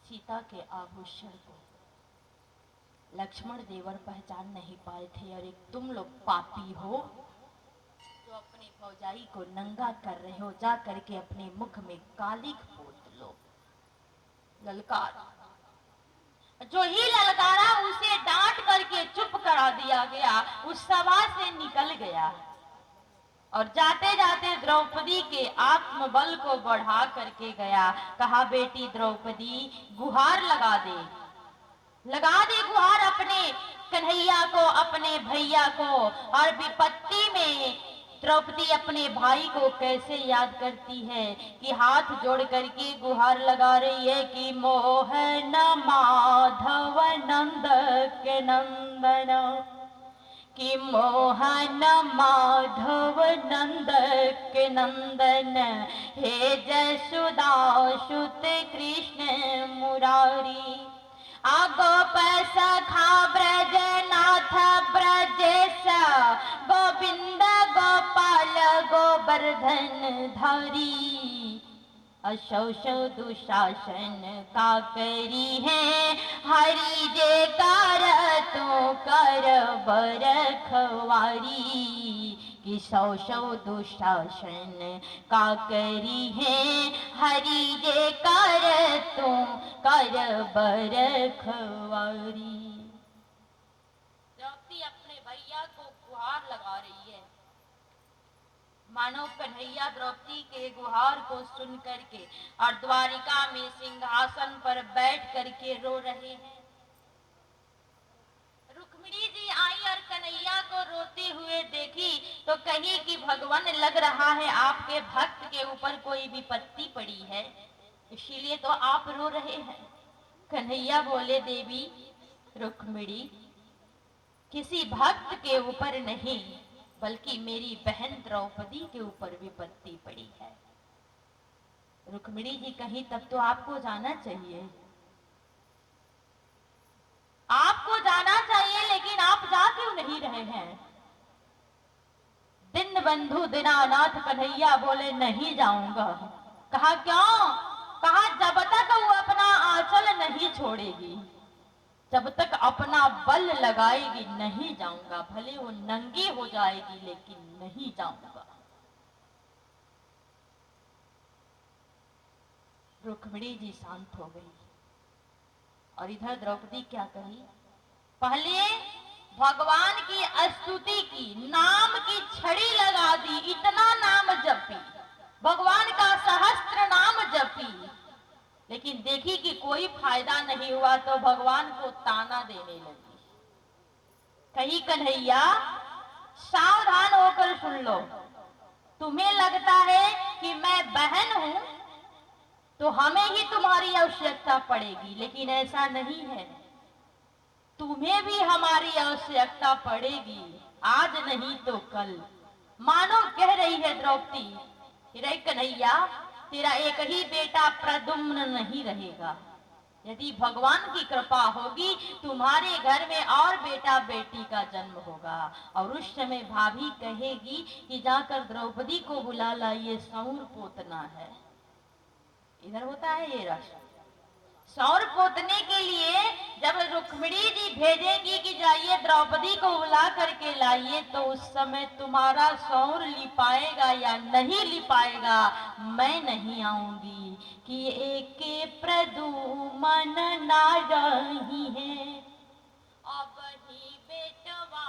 सीता के आभूषण को लक्ष्मण देवर पहचान नहीं पाए थे। और एक तुम लोग पापी हो जो अपने भौजाई को नंगा कर रहे हो, जा करके अपने मुख में कालिख पोत लो। ललकार, जो ही ललकारा उसे डांट करके चुप करा दिया गया, उस सभा से निकल गया और जाते जाते द्रौपदी के आत्मबल को बढ़ा करके गया। कहा, बेटी द्रौपदी गुहार लगा दे गुहार अपने कन्हैया को, अपने भैया को। और विपत्ति में द्रौपदी अपने भाई को कैसे याद करती है कि हाथ जोड़ करके गुहार लगा रही है कि मोहन माधव नंद के नंदन, कि मोहन माधव नंद के नंदन, हे जसुदासुत कृष्ण मुरारी। गोप सखा ब्रजनाथ ब्रजेश, गोविंद गोपाल गोवर्धन धारी। अशौच दुशासन का करी है, हरि जे कार तो कर बरखवारी। कि शौचौ दुशासन का करी है, हरि जे कार तो कर बरखवारी। द्रौपदी अपने भैया को गुहार लगा रही है, मानो कन्हैया द्रौपदी के गुहार को सुन करके और द्वारिका में सिंहासन पर बैठ करके रो रहे हैं। रुक्मिणी जी आई और कन्हैया को रोते हुए देखी तो कही कि भगवान, लग रहा है आपके भक्त के ऊपर कोई विपत्ति पड़ी है, इसीलिए तो आप रो रहे हैं। कन्हैया बोले, देवी रुक्मिणी, किसी भक्त के ऊपर नहीं, बल्कि मेरी बहन द्रौपदी के ऊपर विपत्ति पड़ी है। रुक्मिणी जी कहीं, तब तो आपको जाना चाहिए, आपको जाना चाहिए, लेकिन आप जा क्यों नहीं रहे हैं? दिन बंधु दीनानाथ कन्हैया बोले, नहीं जाऊंगा। कहा, क्यों? कहा, जब तक वो अपना आंचल नहीं छोड़ेगी, जब तक अपना बल लगाएगी, नहीं जाऊंगा। भले वो नंगी हो जाएगी, लेकिन नहीं जाऊंगा। रुक्मिणी जी शांत हो गई और इधर द्रौपदी क्या कही, पहले भगवान की स्तुति की, नाम की छड़ी लगा दी, इतना नाम जपी, भगवान का सहस्त्र नाम जपी, लेकिन देखी कि कोई फायदा नहीं हुआ तो भगवान को ताना देने लगी। कही, कन्हैया सावधान होकर सुन लो, तुम्हें लगता है कि मैं बहन हूं तो हमें ही तुम्हारी आवश्यकता पड़ेगी, लेकिन ऐसा नहीं है, तुम्हें भी हमारी आवश्यकता पड़ेगी, आज नहीं तो कल। मानो कह रही है द्रौपदी, रे कन्हैया, तेरा एक ही बेटा प्रद्युम्न नहीं रहेगा, यदि भगवान की कृपा होगी तुम्हारे घर में और बेटा बेटी का जन्म होगा। और उस समय भाभी कहेगी कि जाकर द्रौपदी को बुला लाइए, सौर पोतना है। इधर होता है ये रस्म, सौर पोतने के लिए जब रुक्मिणी जी भेजेगी कि जाइए द्रौपदी को बुला करके लाइए, तो उस समय तुम्हारा सौर लिपाएगा या नहीं लिपाएगा, मैं नहीं आऊंगी। कि एक प्रदुमन ना रही है, अब ही बेटवा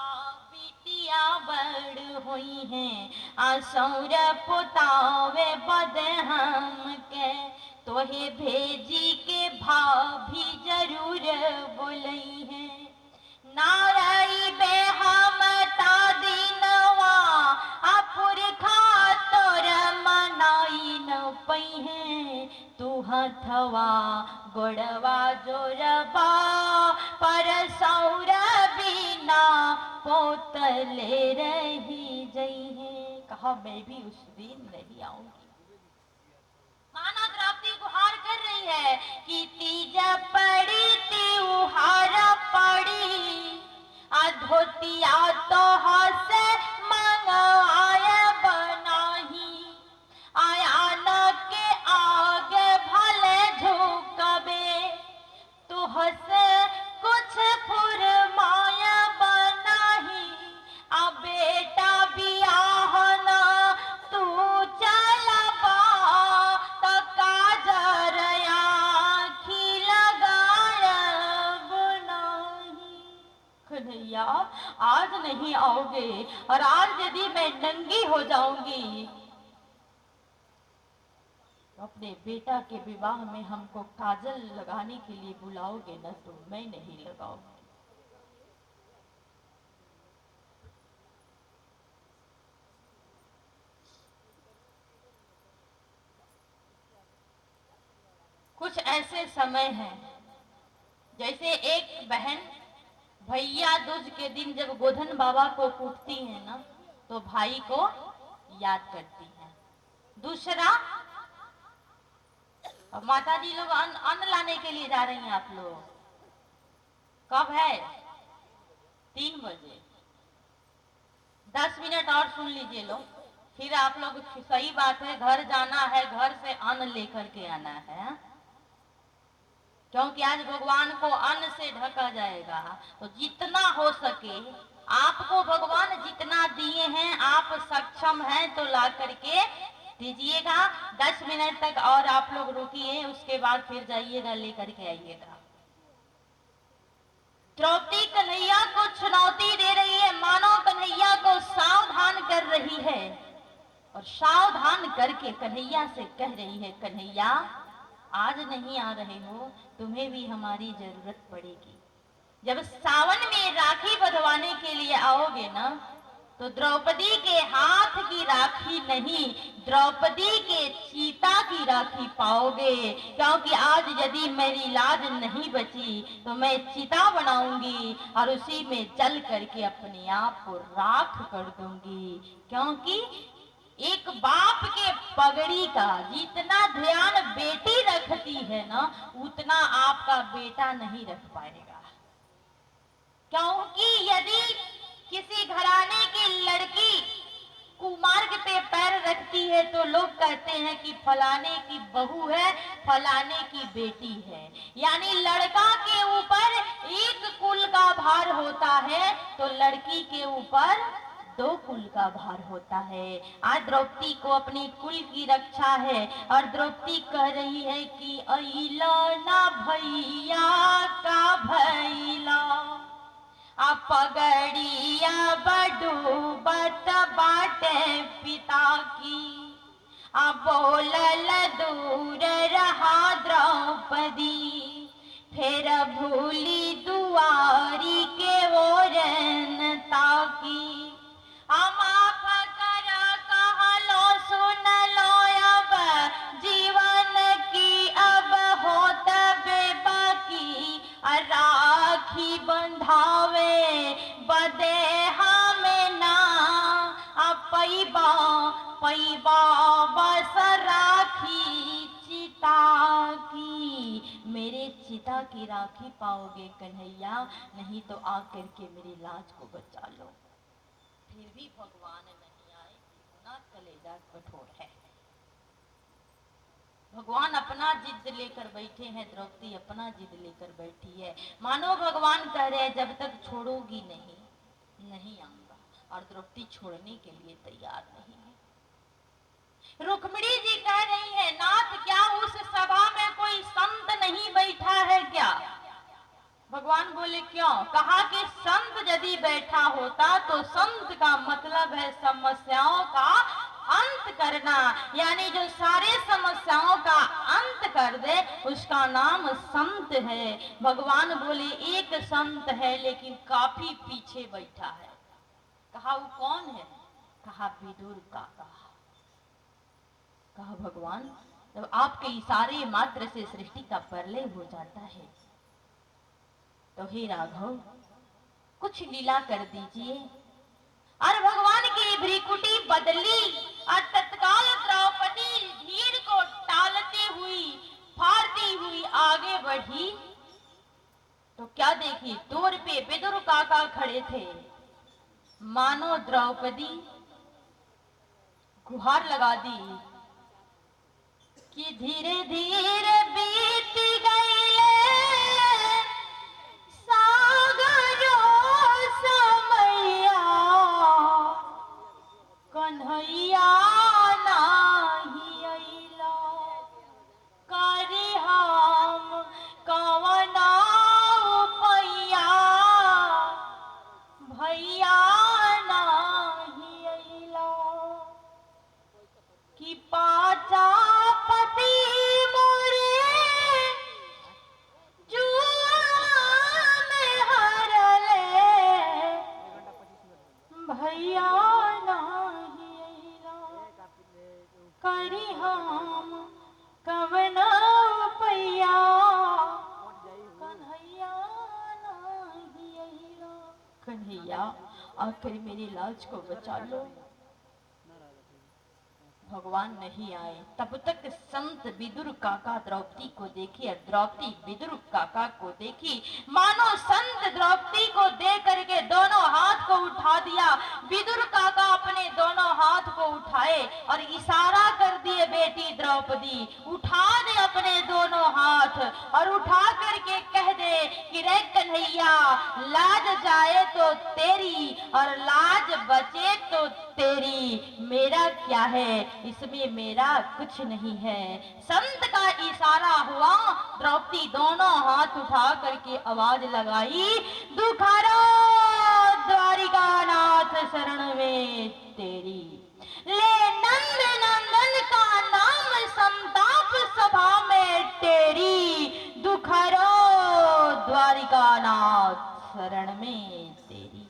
बिटिया बड़ हुई है, सौर पोतावे बद हम के, तोहे भेजी के भाभी जरूर बोलई है। नाराई बे हम ता दीनवा, पुरखा तोर मनाई न पई है, तू हथवा गोड़वा जोरबा, पर सौर बिना पोतले रही जई है। कहा, मैं भी उस दिन नहीं आऊंगी। माना द्रौपदी गुहार कर रही है कि तीज पड़ी त्योहार पड़ी, धोतिया तो हसे मंगवाए बनाही, आया न के आगे भले झुकबे, कन्हैया आज नहीं आओगे, और आज यदि मैं नंगी हो जाऊंगी तो अपने बेटा के विवाह में हमको काजल लगाने के लिए बुलाओगे ना, तो मैं नहीं लगाऊंगी। कुछ ऐसे समय हैं जैसे एक बहन भैया दूज के दिन जब गोधन बाबा को कूटती है ना, तो भाई को याद करती है। दूसरा, अब माता जी लोग अन्न लाने के लिए जा रही हैं, आप लोग कब है? 3 बजे। 10 मिनट और सुन लीजिए लोग, फिर आप लोग, सही बात है, घर जाना है, घर से अन्न लेकर के आना है, क्योंकि आज भगवान को अन्न से ढका जाएगा। तो जितना हो सके आपको भगवान जितना दिए हैं, आप सक्षम हैं तो ला करके दीजिएगा। 10 मिनट तक और आप लोग रुकिए, उसके बाद फिर जाइएगा लेकर के आइएगा। द्रौपदी कन्हैया को चुनौती दे रही है, मानो कन्हैया को सावधान कर रही है, और सावधान करके कन्हैया से कह रही है, कन्हैया आज नहीं आ रहे हो, तुम्हें भी हमारी जरूरत पड़ेगी। जब सावन में राखी बंधवाने के लिए आओगे ना, तो द्रौपदी के हाथ की राखी नहीं, द्रौपदी के चीता की राखी पाओगे। क्योंकि आज यदि मेरी लाज नहीं बची तो मैं चिता बनाऊंगी और उसी में जल करके अपने आप को राख कर दूंगी। क्योंकि एक बाप के पगड़ी का जितना ध्यान बेटी रखती है ना, उतना आपका बेटा नहीं रख पाएगा। क्योंकि यदि किसी घराने की लड़की कुमार्ग पे पैर रखती है तो लोग कहते हैं कि फलाने की बहू है, फलाने की बेटी है। यानी लड़का के ऊपर एक कुल का भार होता है, तो लड़की के ऊपर 2 कुल का भार होता है। आज द्रौपदी को अपनी कुल की रक्षा है, और द्रौपदी कह रही है कि अइला ना भैया का भैला, पगड़िया बडूबत बाटे पिता की, बोलल दूर रहा द्रौपदी, फिर भूली दुआरी के ओरन ताकी। माफ कर कहलो सुन लो, अब जीवन की अब होत बेबाकी, राखी बंधावे बदे हमें ना, पैबा पैबा बस राखी चिता की। मेरे चिता की राखी पाओगे कन्हैया, नहीं तो आकर के मेरी लाज को बचा लो। फिर भी भगवान नहीं आए, इतना कलेजा कठोर है। भगवान अपना जिद लेकर बैठे हैं, द्रौपदी अपना जिद लेकर बैठी है। मानो भगवान कह रहे हैं जब तक छोड़ोगी नहीं, नहीं आऊंगा, और द्रौपदी छोड़ने के लिए तैयार नहीं है। रुक्मिणी जी कह रही है, नाथ क्या उस सभा में कोई संत नहीं बैठा है क्या? भगवान बोले क्यों? कहा कि संत यदि बैठा होता तो संत का मतलब है समस्याओं का अंत करना, यानी जो सारे समस्याओं का अंत कर दे उसका नाम संत है। भगवान बोले एक संत है लेकिन काफी पीछे बैठा है। कहा वो कौन है? कहा विदुर काका। कहा भगवान जब आपके इशारे मात्र से सृष्टि का प्रलय हो जाता है तो हे राघव कुछ लीला कर दीजिए। और भगवान की भ्रिकुटी बदली और तत्काल द्रौपदी भीड़ को टालती हुई, फाड़ती हुई आगे बढ़ी तो क्या देखी, दूर पे विदुर काका खड़े थे। मानो द्रौपदी गुहार लगा दी कि धीरे धीरे बीत गई कन्हैया नाही अइला, करी हम कवना उपैया, कन्हैया नाही अइला, करी हम कवन पैया, कन्हैया नाही अइला। कन्हैया आखिर मेरी लाज को बचा लो। भगवान नहीं आए तब तक संत विदुर काका द्रौपदी को देखी और द्रौपदी विदुर काका को देखी। मानो संत द्रौपदी को देख करके दोनों हाथ को उठा दिया। विदुर काका अपने दोनों हाथ को उठाए और इशारा कर दिए, बेटी द्रौपदी उठा दे अपने दोनों हाथ और उठा करके कह दे कि रे कन्हैया, लाज जाए तो तेरी और लाज बचे तो तेरी, मेरा क्या है, इसमें मेरा कुछ नहीं है। संत का इशारा हुआ, द्रौपदी दोनों हाथ उठा करके आवाज लगाई, दुखारो द्वारिका नाथ शरण में तेरी, ले नंद नंदन का नाम संताप सभा में तेरी, दुखारो द्वारिका नाथ शरण में तेरी।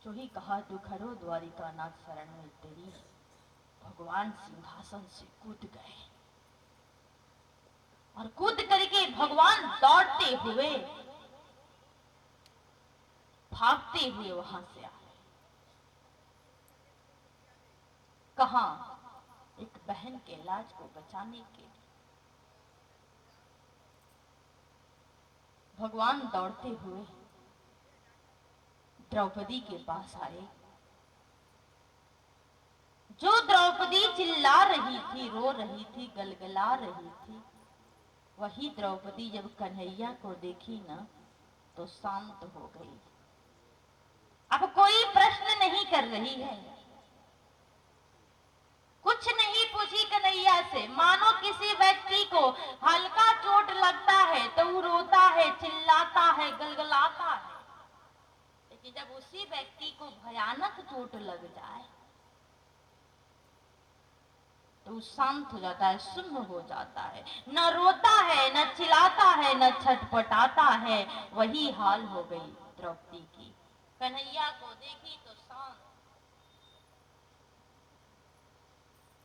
जो ही कहा दुखरो द्वारिका नाथ शरण में तेरी, भगवान सिंहासन से कूद गए और कूद करके भगवान दौड़ते हुए भागते हुए वहां से आए। कहा? एक बहन के लाज को बचाने के लिए भगवान दौड़ते हुए द्रौपदी के पास आए। जो द्रौपदी चिल्ला रही थी, रो रही थी, गलगला रही थी, वही द्रौपदी जब कन्हैया को देखी ना तो शांत हो गई। अब कोई प्रश्न नहीं कर रही है, कुछ नहीं पूछी कन्हैया से। मानो किसी व्यक्ति को हल्का चोट लगता है तो वो रोता है, चिल्लाता है, गलगलाता है, लेकिन जब उसी व्यक्ति को भयानक चोट लग जाए तो शांत हो जाता है, सुन्न हो जाता है, न रोता है, न चिल्लाता है, न छटपटाता है। वही हाल हो गई द्रौपदी की। कन्हैया को देखी तो